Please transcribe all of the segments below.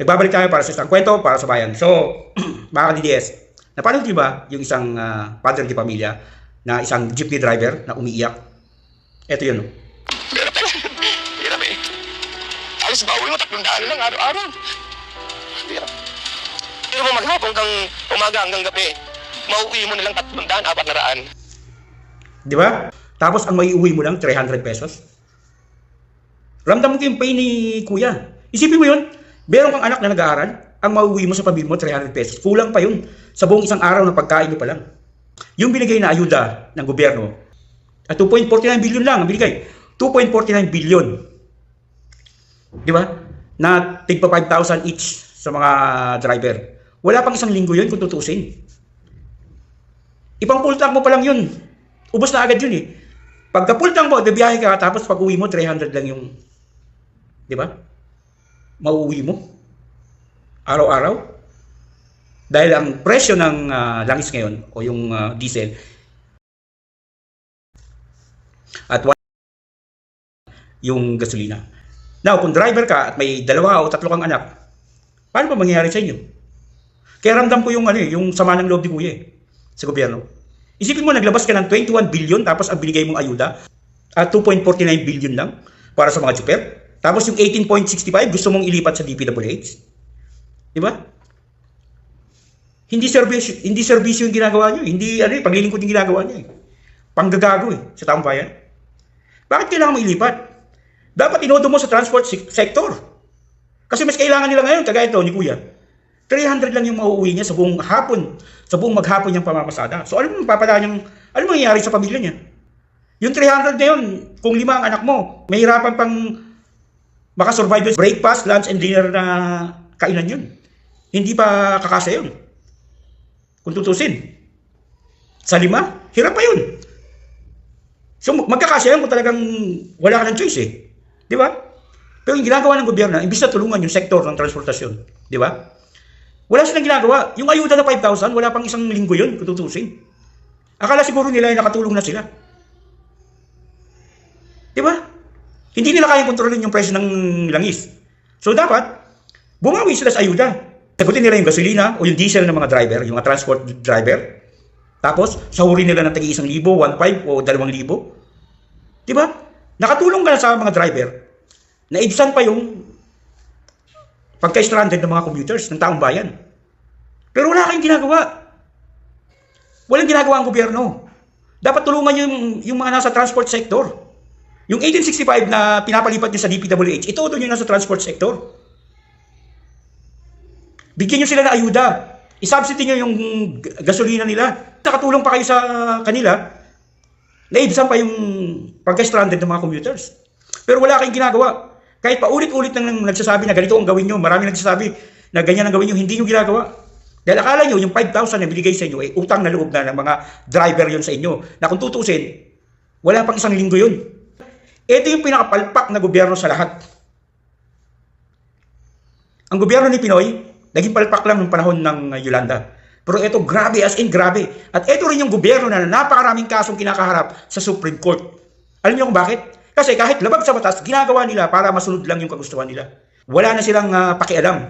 Nagbabalik tayo para sa isang kwento para sa bayan. So, mga ka-DDS, napanood niyo ba yung isang padre de pamilya na isang jeepney driver na umiiyak? Ito yun. Hirap eh. Alis bawi mo, 300 lang araw-araw. Hirap. Pero mo maghapon kang umaga hanggang gabi, mauwi mo nilang 300, 400. Di ba? Tapos ang maiuwi mo lang, 300 pesos. Ramdam mo yung pain ni kuya. Isipin mo yun, meron kang anak na nag-aaral, ang mauwi mo sa pamilya mo, 300 pesos. Kulang pa yun sa buong isang araw na pagkain nyo pa lang. Yung binigay na ayuda ng gobyerno, at 2.49 billion lang ang binigay. 2.49 billion. Di ba? Na tigpa 5,000 each sa mga driver. Wala pang isang linggo yun kung tutusin. Ipang full tank mo pa lang yun. Ubos na agad yun eh. Pagka full tank mo, bibiyahe ka, tapos pag uwi mo, 300 lang yung, di ba? Mauuwi mo. Araw-araw. Dahil ang presyo ng langis ngayon, o yung diesel, at yung gasolina. Now, kung driver ka at may 2 o 3 kang anak, paano ba mangyayari sa inyo? Kaya ramdam ko yung, yung sama ng loob ni kuya sa gobyerno. Isipin mo, naglabas ka ng 21 billion tapos ang binigay mong ayuda at 2.49 billion lang para sa mga super. Tapos yung 18.65 gusto mong ilipat sa DPWH. Di ba? Hindi serbisyo yung ginagawa nyo. Hindi paglilingkod yung ginagawa nyo. Panggagago sa taong bayan. Bakit kailangan mo ilipat? Dapat inodo mo sa transport sector. Kasi mas kailangan nila ngayon, kagaya ito ni Kuya. 300 lang yung mauuwi niya sa buong hapon, sa buong maghapon niyang pamamasada. So ano mangyayari sa pamilya niya? Yung 300 na yun, kung 5 ang anak mo, mahirapan pang makasurvive breakfast, lunch, and dinner na kainan yun. Hindi pa kakasya yun. Kung tutusin. Sa 5, hirap pa yun. So magkakasya yun kung talagang wala ka ng choice Di ba? Pero yung ginagawa ng gobyerno, imbis na tulungan yung sektor ng transportasyon. Di ba? Wala silang ginagawa. Yung ayuda na 5,000, wala pang isang linggo yun kung tutusin. Akala siguro nila ay nakatulong na sila. Di ba? Hindi nila kayang kontrolin yung presyo ng langis. So dapat, bumawi sila sa ayuda. Sagutin nila yung gasolina o yung diesel ng mga driver, yung mga transport driver. Tapos, sahurin nila ng tagi 1,000, 1,500 o 2,000. Di ba? Nakatulong ka na sa mga driver. Naibsan pa yung pagka-stranded ng mga commuters ng taong bayan. Pero wala kayong ginagawa. Walang ginagawa ang gobyerno. Dapat tulungan yung mga nasa transport sector. Yung 1865 na pinapalipat nyo sa DPWH, ito doon yung nasa transport sector. Bigyan nyo sila ng ayuda. I-subsidy nyo yung gasolina nila. Nakatulong pa kayo sa kanila. Naibsan pa yung pagka-stranded ng mga commuters. Pero wala kayong ginagawa. Kahit pa ulit-ulit nang nagsasabi na ganito ang gawin nyo, marami nagsasabi na ganyan ang gawin nyo, hindi nyo ginagawa. Dahil akala nyo, yung 5,000 na binigay sa inyo ay utang na loob na ng mga driver yon sa inyo. Na kung tutusin, wala pang 1 linggo yun. Ito yung pinakapalpak na gobyerno sa lahat. Ang gobyerno ni Pinoy, naging palpak lang ng panahon ng Yolanda. Pero ito grabe, as in grabe. At ito rin yung gobyerno na napakaraming kasong kinakaharap sa Supreme Court. Alam niyo kung bakit? Kasi kahit labag sa batas, ginagawa nila para masunod lang yung kagustuhan nila. Wala na silang pakialam.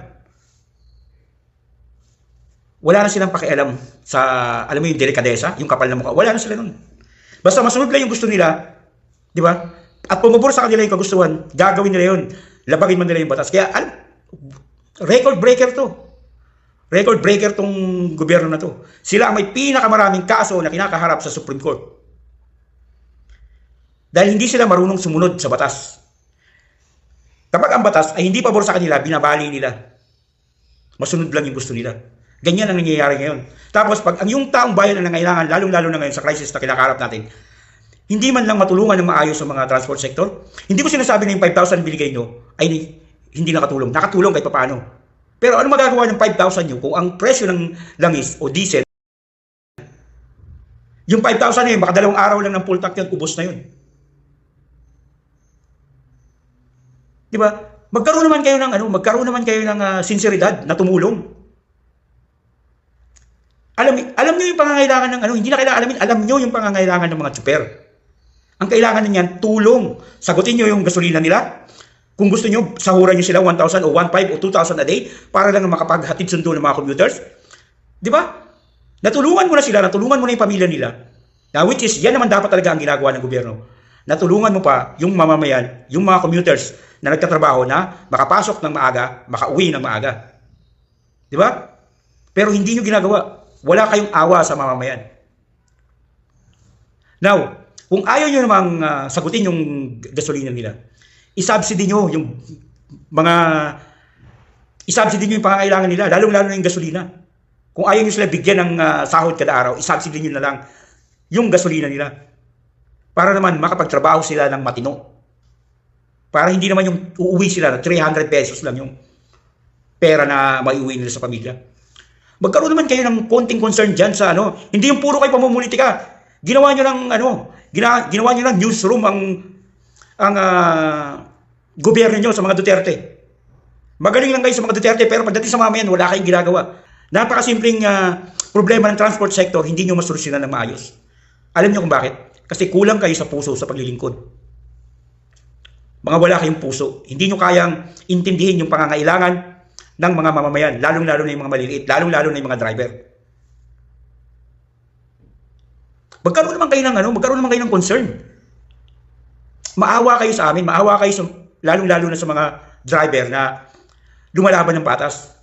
Wala na silang pakialam sa, alam mo yung delikadesa, yung kapal na mukha. Wala na sila nun. Basta masunod lang yung gusto nila, di ba? At pumabor sa kanila yung kagustuhan, gagawin nila yun. Labagin man nila yung batas. Kaya, record breaker to. Record breaker tong gobyerno na to. Sila ang may pinakamaraming kaso na kinakaharap sa Supreme Court. Dahil hindi sila marunong sumunod sa batas. Kapag ang batas ay hindi pabor sa kanila, binabali nila. Masunod lang yung gusto nila. Ganyan ang nangyayari ngayon. Tapos pag ang yung taong bayan na nangailangan, lalong-lalo na ngayon sa crisis na kinakaharap natin, hindi man lang matulungan ng maayos sa mga transport sector. Hindi ko sinasabi na yung 5,000 binigay nyo ay hindi nakatulong. Nakatulong kahit paano. Pero ano magagawa ng 5,000 nyo kung ang presyo ng langis o diesel, yung 5,000 na yun, baka 2 araw lang ng full tank yun, ubos na yun. Di ba? Magkaroon naman kayo ng sinseridad na tumulong. Alam niyo yung pangangailangan ng hindi na kailangan alamin, alam niyo yung pangangailangan ng mga tsuper. Ang kailangan niyan tulong. Sagutin niyo yung gasolina nila. Kung gusto nyo, sahuran nyo sila 1,000 o 1,500 o 2,000 a day para lang makapaghatid sundo ng mga commuters. Di ba? Natulungan mo na sila, natulungan mo na yung pamilya nila. Now, which is, yan naman dapat talaga ang ginagawa ng gobyerno. Natulungan mo pa yung mamamayan, yung mga commuters na nagtatrabaho na makapasok ng maaga, makauwi ng maaga. Di ba? Pero hindi nyo ginagawa. Wala kayong awa sa mamamayan. Now, kung ayaw nyo namang sagutin yung gasolina nila, isubsidy nyo yung pangangailangan nila, lalong-lalo na yung gasolina. Kung ayaw nyo sila bigyan ng sahod kada araw, isubsidy nyo na lang yung gasolina nila. Para naman makapagtrabaho sila ng matino. Para hindi naman yung uuwi sila na 300 pesos lang yung pera na maiuwi nila sa pamilya. Magkaroon naman kayo ng konting concern dyan sa hindi yung puro kayo pamumulitika. Ginawa nyo ng newsroom ang gobyerno nyo sa mga Duterte. Magaling lang kayo sa mga Duterte pero pagdating sa mamayan, wala kayong ginagawa. Napakasimpleng problema ng transport sector, hindi nyo masolusyonan ng maayos. Alam nyo kung bakit? Kasi kulang kayo sa puso sa paglilingkod. Mga wala kayong puso. Hindi nyo kayang intindihin yung pangangailangan ng mga mamamayan, lalong-lalo na yung mga maliliit, lalong-lalo na yung mga driver. Magkaroon naman kayo ng concern. Maawa kayo sa amin, maawa kayo sa, lalong-lalo na sa mga driver na lumalaban ng patas.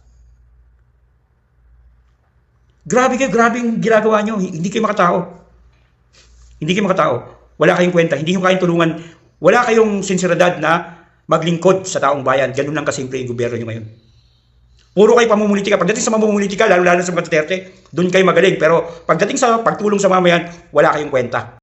Grabe yung ginagawa nyo. Hindi kayo makatao. Wala kayong kwenta. Hindi nyo kayong tulungan. Wala kayong sinseridad na maglingkod sa taong bayan. Ganun lang kasimple yung gobyerno nyo ngayon. Puro kayo pamumulitika. Pagdating sa mamumulitika, lalo-lalo sa mga Duterte, doon kayo magaling. Pero pagdating sa pagtulong sa mamayan, wala kayong kwenta.